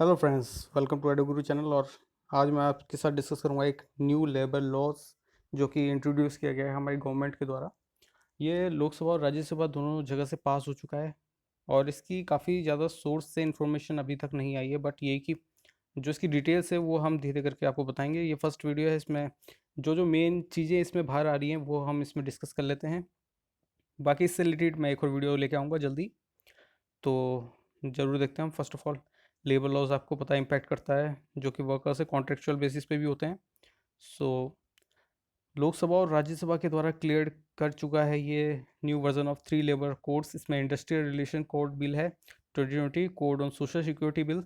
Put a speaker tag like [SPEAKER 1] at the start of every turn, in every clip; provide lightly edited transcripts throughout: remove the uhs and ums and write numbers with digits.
[SPEAKER 1] Hello friends, welcome to Edo Guru channel. और आज मैं आपके साथ डिस्कस करूंगा एक न्यू लेबर लॉज जो कि इंट्रोड्यूस किया गया है हमारी गवर्नमेंट के द्वारा। ये लोकसभा और राज्यसभा दोनों जगह से पास हो चुका है और इसकी काफ़ी ज़्यादा सोर्स से इन्फॉर्मेशन अभी तक नहीं आई है, बट यही कि जो इसकी डिटेल्स है वो हम धीरे करके आपको बताएंगे। ये फर्स्ट वीडियो है, इसमें जो जो मेन चीज़ें इसमें बाहर आ रही हैं वो हम इसमें डिस्कस कर लेते हैं। बाकी इससे रिलेटेड मैं एक और वीडियो लेके आऊँगा जल्दी, तो ज़रूर देखते हैं हम। First of all, labour laws आपको पता है इम्पैक्ट करता है जो कि वर्कर्स से कॉन्ट्रेक्चुअल बेसिस पे भी होते हैं। सो लोकसभा और राज्यसभा के द्वारा क्लियर कर चुका है ये new version of 3 labour codes. इसमें इंडस्ट्रियल रिलेशन कोड बिल है 2020, code on social security bill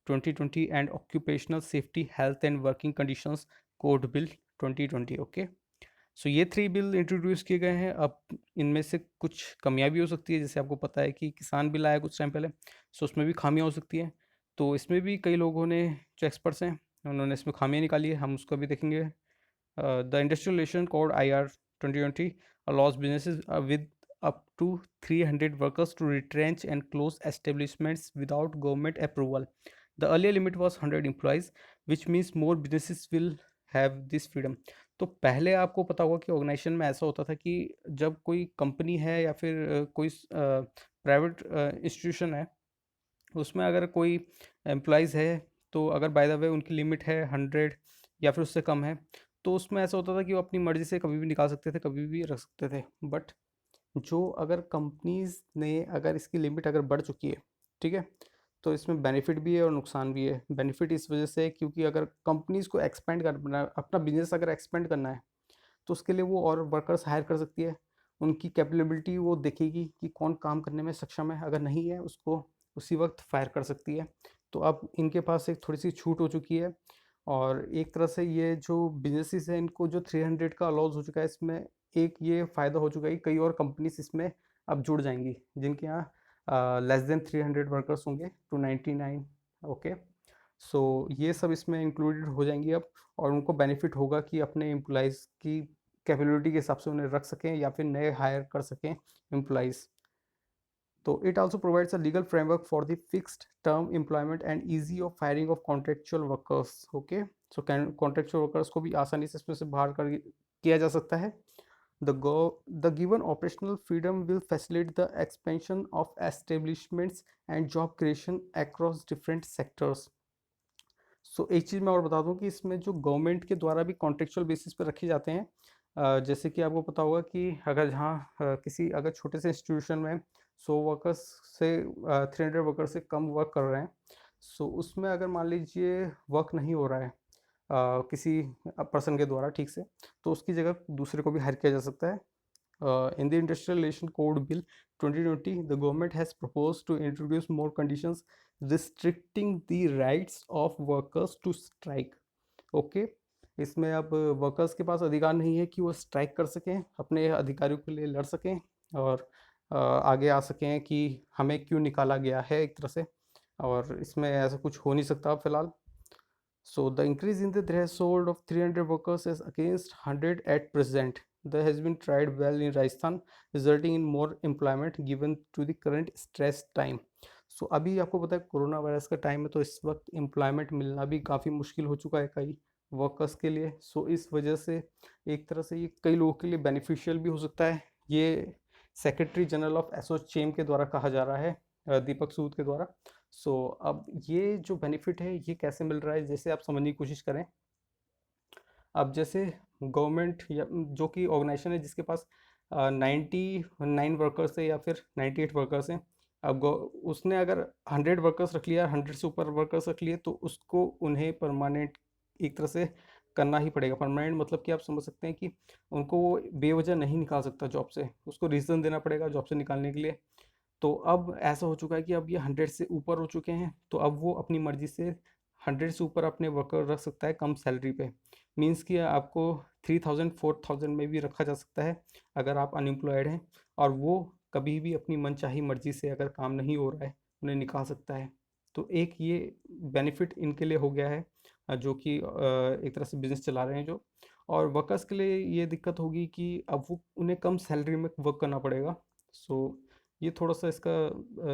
[SPEAKER 1] 2020 and occupational safety health and working conditions code bill 2020। Okay, so ये 3 बिल इंट्रोड्यूस किए गए हैं। अब इनमें से कुछ कमियां भी हो सकती है, जैसे आपको पता है कि किसान बिल आया कुछ टाइम पहले, सो उसमें भी खामियां हो सकती हैं। तो इसमें भी कई लोगों ने, जो एक्सपर्ट्स हैं, उन्होंने इसमें खामियां निकाली है, हम उसको भी देखेंगे। The industrial relation code IR 2020 allows businesses with up to 300 workers to retrench and close establishments without government approval. The earlier limit was 100 employees, which means more businesses will have this freedom. तो पहले आपको पता होगा कि organisation में ऐसा होता था कि जब कोई कंपनी है या फिर कोई प्राइवेट इंस्टीट्यूशन है, उसमें अगर कोई एम्प्लॉइज़ है, तो अगर बाय द वे उनकी लिमिट है 100 या फिर उससे कम है, तो उसमें ऐसा होता था कि वो अपनी मर्ज़ी से कभी भी निकाल सकते थे, कभी भी रख सकते थे। बट जो अगर कंपनीज़ ने अगर इसकी लिमिट अगर बढ़ चुकी है, ठीक है, तो इसमें बेनिफिट भी है और नुकसान भी है। बेनिफिट इस वजह से है क्योंकि अगर कंपनीज़ को एक्सपेंड करना है, अपना बिजनेस अगर एक्सपेंड करना है, तो उसके लिए वो और वर्कर्स हायर कर सकती है। उनकी कैपेबिलिटी वो देखेगी कि कौन काम करने में सक्षम है, अगर नहीं है उसको उसी वक्त फायर कर सकती है। तो अब इनके पास एक थोड़ी सी छूट हो चुकी है। और एक तरह से ये जो बिजनेसेस हैं, इनको जो 300 का अलाउज हो चुका है, इसमें एक ये फ़ायदा हो चुका है कि कई और कंपनीज इसमें अब जुड़ जाएंगी जिनके यहाँ लेस देन 300 वर्कर्स होंगे टू 99। ओके, सो ये सब इसमें इंक्लूडेड हो जाएंगी अब, और उनको बेनिफिट होगा कि अपने एम्प्लॉइज़ की कैपेबिलिटी के हिसाब से उन्हें रख सकें या फिर नए हायर कर सकें एम्प्लॉइज़। तो it also provides a legal framework for the fixed term employment and easy of firing of contractual workers. Okay, so contractual workers को भी आसानी से इसमें से बाहर कर किया जा सकता है। The given operational freedom will facilitate the expansion of establishments and job creation across different sectors. सो एक चीज़ मैं और बता दूं कि इसमें जो गवर्नमेंट के द्वारा भी कॉन्ट्रेक्चुअल बेसिस पे रखे जाते हैं, जैसे कि आपको पता होगा कि अगर जहाँ किसी अगर छोटे से इंस्टीट्यूशन में 100 वर्कर्स से 300 वर्कर्स से कम वर्क कर रहे हैं, सो उसमें अगर मान लीजिए वर्क नहीं हो रहा है किसी पर्सन के द्वारा ठीक से, तो उसकी जगह दूसरे को भी हायर किया जा सकता है। In the Industrial Relation Code Bill 2020, the government has proposed to introduce more conditions restricting the rights of workers to strike. Okay, इसमें अब वर्कर्स के पास अधिकार नहीं है कि वो स्ट्राइक कर सकें, अपने अधिकारों के लिए लड़ सकें और आगे आ सकें कि हमें क्यों निकाला गया है एक तरह से। और इसमें ऐसा कुछ हो नहीं सकता फिलहाल। So the increase in the threshold of 300 workers is against 100 at present. That has been tried well in Rajasthan, resulting in more employment given to the current stress time. So अभी आपको पता है कोरोना वायरस का time है, तो इस वक्त employment मिलना भी काफ़ी मुश्किल हो चुका है कई वर्कर्स के लिए। सो इस वजह से एक तरह से ये कई लोगों के लिए बेनिफिशियल भी हो सकता है। ये सेक्रेटरी जनरल ऑफ एसोचेम के द्वारा कहा जा रहा है, दीपक सूद के द्वारा। सो अब ये जो बेनिफिट है ये कैसे मिल रहा है, जैसे आप समझने की कोशिश करें। अब जैसे गवर्नमेंट या जो कि ऑर्गेनाइजेशन है जिसके पास 99 वर्कर्स है या फिर 98 वर्कर्स हैं, अब उसने अगर 100 वर्कर्स रख लिया, 100 से ऊपर वर्कर्स रख लिए, तो उसको उन्हें परमानेंट एक तरह से करना ही पड़ेगा। परमानेंट मतलब कि आप समझ सकते हैं कि उनको वो बेवजह नहीं निकाल सकता जॉब से, उसको रीज़न देना पड़ेगा जॉब से निकालने के लिए। तो अब ऐसा हो चुका है कि अब ये 100 से ऊपर हो चुके हैं, तो अब वो अपनी मर्ज़ी से 100 से ऊपर अपने वर्कर रख सकता है कम सैलरी पे। मीन्स कि आपको 3000 4000 में भी रखा जा सकता है अगर आप अनएम्प्लॉयड हैं, और वो कभी भी अपनी मनचाही मर्ज़ी से अगर काम नहीं हो रहा है उन्हें निकाल सकता है। तो एक ये बेनिफिट इनके लिए हो गया है, जो कि एक तरह से बिज़नेस चला रहे हैं जो। और वर्कर्स के लिए ये दिक्कत होगी कि अब वो उन्हें कम सैलरी में वर्क करना पड़ेगा। सो ये थोड़ा सा इसका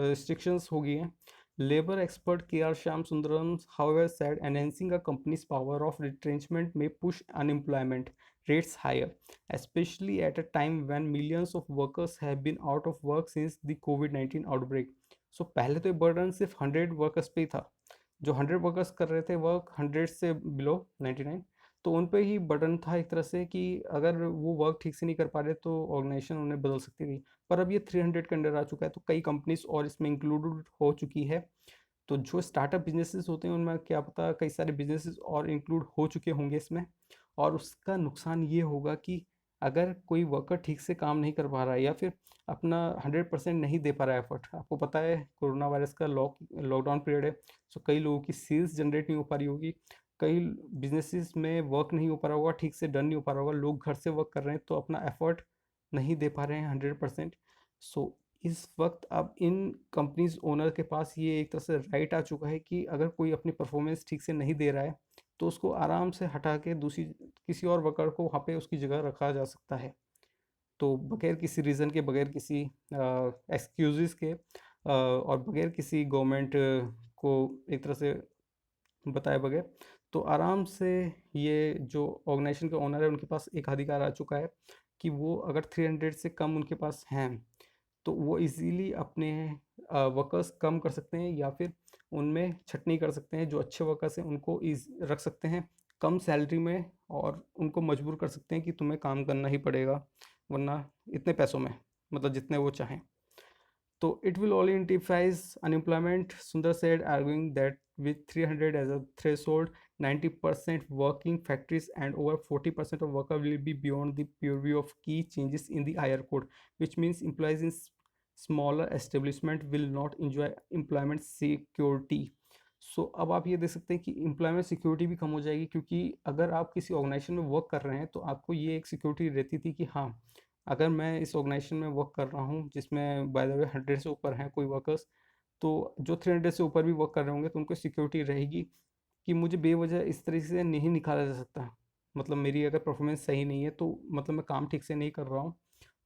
[SPEAKER 1] रिस्ट्रिक्शंस हो गई हैं। Labor expert K.R. Shyam Sundaram, however, said enhancing a company's power of retrenchment may push unemployment rates higher, especially at a time when millions of workers have been out of work since the COVID-19 outbreak. So पहले तो ये burden सिर्फ 100 workers पे ही था, जो 100 workers कर रहे थे वर्क 100 से बिलो 99, तो उन पे ही बर्डन था एक तरह से कि अगर वो वर्क ठीक से नहीं कर पा रहे तो ऑर्गेनाइजेशन उन्हें बदल सकती थी। पर अब ये 300 के अंडर आ चुका है, तो कई कंपनीज और इसमें इंक्लूडेड हो चुकी है। तो जो स्टार्टअप बिजनेसेस होते हैं उनमें क्या पता कई सारे बिजनेसेस और इंक्लूड हो चुके होंगे इसमें। और उसका नुकसान ये होगा कि अगर कोई वर्कर ठीक से काम नहीं कर पा रहा है या फिर अपना 100% नहीं दे पा रहा है एफर्ट, आपको पता है कोरोना वायरस का लॉकडाउन पीरियड है, सो कई लोगों की सेल्स जनरेट नहीं हो पा रही होगी, कई बिजनेसेस में वर्क नहीं हो पा रहा होगा, ठीक से डन नहीं हो पा रहा होगा, लोग घर से वर्क कर रहे हैं तो अपना एफर्ट नहीं दे पा रहे हैं 100%। सो इस वक्त अब इन कंपनीज ओनर के पास ये एक तरह से राइट आ चुका है कि अगर कोई अपनी परफॉर्मेंस ठीक से नहीं दे रहा है तो उसको आराम से हटा के दूसरी किसी और वर्कर को वहाँ पे उसकी जगह रखा जा सकता है। तो बगैर किसी रीज़न के, बगैर किसी एक्सक्यूज़ेस के, और बगैर किसी गवर्नमेंट को एक तरह से बताए बगैर, तो आराम से ये जो ऑर्गेनाइजेशन के ओनर है उनके पास एक अधिकार आ चुका है कि वो अगर 300 से कम उनके पास हैं तो वो इजीली अपने वर्कर्स कम कर सकते हैं या फिर उनमें छटनी कर सकते हैं। जो अच्छे वर्कर्स हैं उनको इज रख सकते हैं कम सैलरी में और उनको मजबूर कर सकते हैं कि तुम्हें काम करना ही पड़ेगा वरना इतने पैसों में, मतलब जितने वो चाहें। So it will only incentivize unemployment, Sundar said, arguing that with 300 as a threshold, 90% working factories and over 40% of workers will be beyond the purview of key changes in the higher code, which means employees in smaller establishment will not enjoy employment security. सो अब आप ये देख सकते हैं कि employment security भी कम हो जाएगी, क्योंकि अगर आप किसी ऑर्गेनाइजेशन में वर्क कर रहे हैं तो आपको ये एक सिक्योरिटी रहती थी कि हाँ, अगर मैं इस ऑर्गेनाइजेशन में वर्क कर रहा हूँ जिसमें बाय द वे 100 से ऊपर हैं कोई वर्कर्स, तो जो 300 से ऊपर भी वर्क कर रहे होंगे तो उनको सिक्योरिटी रहेगी कि मुझे बेवजह इस तरीके से नहीं निकाला जा सकता। मतलब मेरी अगर परफॉर्मेंस सही नहीं है तो मतलब मैं काम ठीक से नहीं कर रहा हूँ,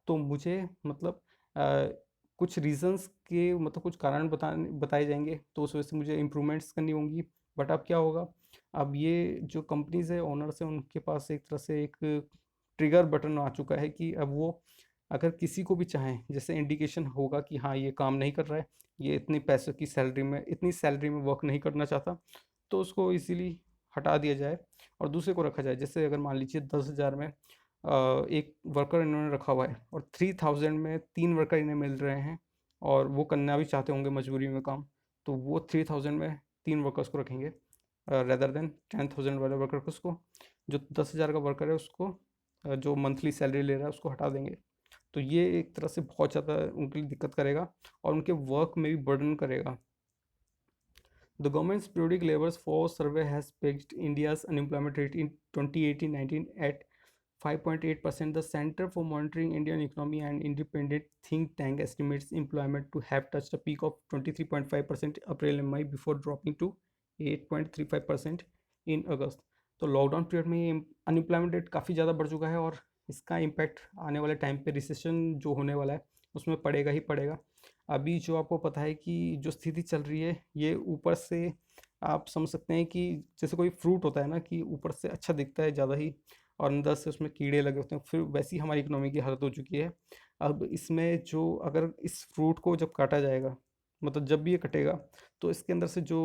[SPEAKER 1] तो मुझे मतलब कुछ रीज़न्स के मतलब कुछ कारण बताए जाएंगे तो उस वजह से मुझे इम्प्रूवमेंट्स करनी होंगी। बट अब क्या होगा, अब ये जो कंपनीज़ है ओनर्स हैं उनके पास एक तरह से एक ट्रिगर बटन आ चुका है कि अब वो अगर किसी को भी चाहें, जैसे इंडिकेशन होगा कि हाँ ये काम नहीं कर रहा है, ये इतनी पैसों की सैलरी में इतनी सैलरी में वर्क नहीं करना चाहता, तो उसको इजीली हटा दिया जाए और दूसरे को रखा जाए। जैसे अगर मान लीजिए 10,000 में एक वर्कर इन्होंने रखा हुआ है और 3,000 में 3 वर्कर इन्हें मिल रहे हैं और वो करना भी चाहते होंगे मजबूरी में काम, तो वो 3,000 में 3 वर्कर्स को रखेंगे रेदर देन 10,000 वाले वर्कर्स को। जो 10,000 का वर्कर है उसको जो मंथली सैलरी ले रहा है उसको हटा देंगे। तो ये एक तरह से बहुत ज़्यादा उनके लिए दिक्कत करेगा और उनके वर्क में भी बर्डन करेगा। The government's periodic labor force survey has pegged India's unemployment rate in 2018-19 at 5.8%. The Center for Monitoring Indian Economy and independent think tank estimates employment to have touched a peak of 23.5% April and May before dropping to 8.35% in August. तो lockdown period में ये unemployment rate काफ़ी ज़्यादा बढ़ चुका है और इसका इम्पैक्ट आने वाले टाइम पे रिसेशन जो होने वाला है उसमें पड़ेगा ही पड़ेगा। अभी जो आपको पता है कि जो स्थिति चल रही है ये ऊपर से आप समझ सकते हैं कि जैसे कोई फ्रूट होता है ना कि ऊपर से अच्छा दिखता है ज़्यादा ही और अंदर से उसमें कीड़े लगे होते हैं, फिर वैसी हमारी इकोनॉमी की हालत हो चुकी है। अब इसमें जो अगर इस फ्रूट को जब काटा जाएगा, मतलब जब भी ये कटेगा, तो इसके अंदर से जो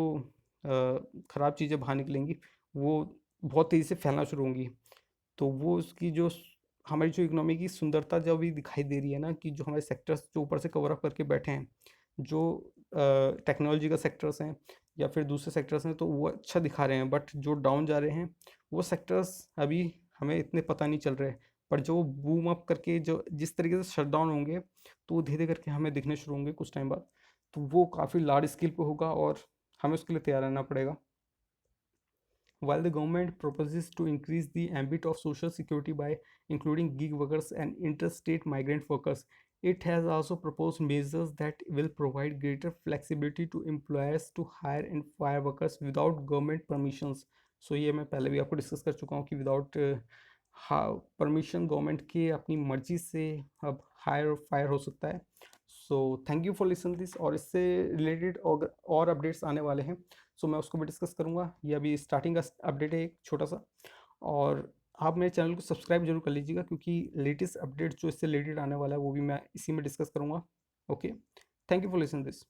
[SPEAKER 1] ख़राब चीज़ें बाहर निकलेंगी वो बहुत तेज़ी से फैलना शुरू होंगी। तो वो उसकी जो हमारी जो इकोनॉमी की सुंदरता जो अभी दिखाई दे रही है ना कि जो हमारे सेक्टर्स जो ऊपर से कवर अप करके बैठे हैं, जो टेक्नोलॉजी का सेक्टर्स हैं या फिर दूसरे सेक्टर्स हैं, तो वो अच्छा दिखा रहे हैं, बट जो डाउन जा रहे हैं वो सेक्टर्स अभी हमें इतने पता नहीं चल रहे। पर जो बूम अप करके जो जिस तरीके से शट डाउन होंगे तो वो धीरे करके हमें दिखने शुरू होंगे कुछ टाइम बाद, तो वो काफ़ी लार्ज स्केल पे होगा और हमें उसके लिए तैयार रहना पड़ेगा। While the government proposes to increase the ambit of social security by including gig workers and interstate migrant workers, it has also proposed measures that will provide greater flexibility to employers to hire and fire workers without government permissions. So ये मैं पहले भी आपको discuss कर चुका हूँ कि without permission government के अपनी मर्जी से अब हायर और फायर हो सकता है। So thank you for listen this, और इससे रिलेटेड और अपडेट्स आने वाले हैं, सो मैं उसको भी डिस्कस करूँगा। ये अभी स्टार्टिंग का अपडेट है एक छोटा सा, और आप मेरे चैनल को सब्सक्राइब जरूर कर लीजिएगा, क्योंकि लेटेस्ट अपडेट्स जो इससे रिलेटेड आने वाला है वो भी मैं इसी में डिस्कस करूँगा। Okay, thank you for listen this.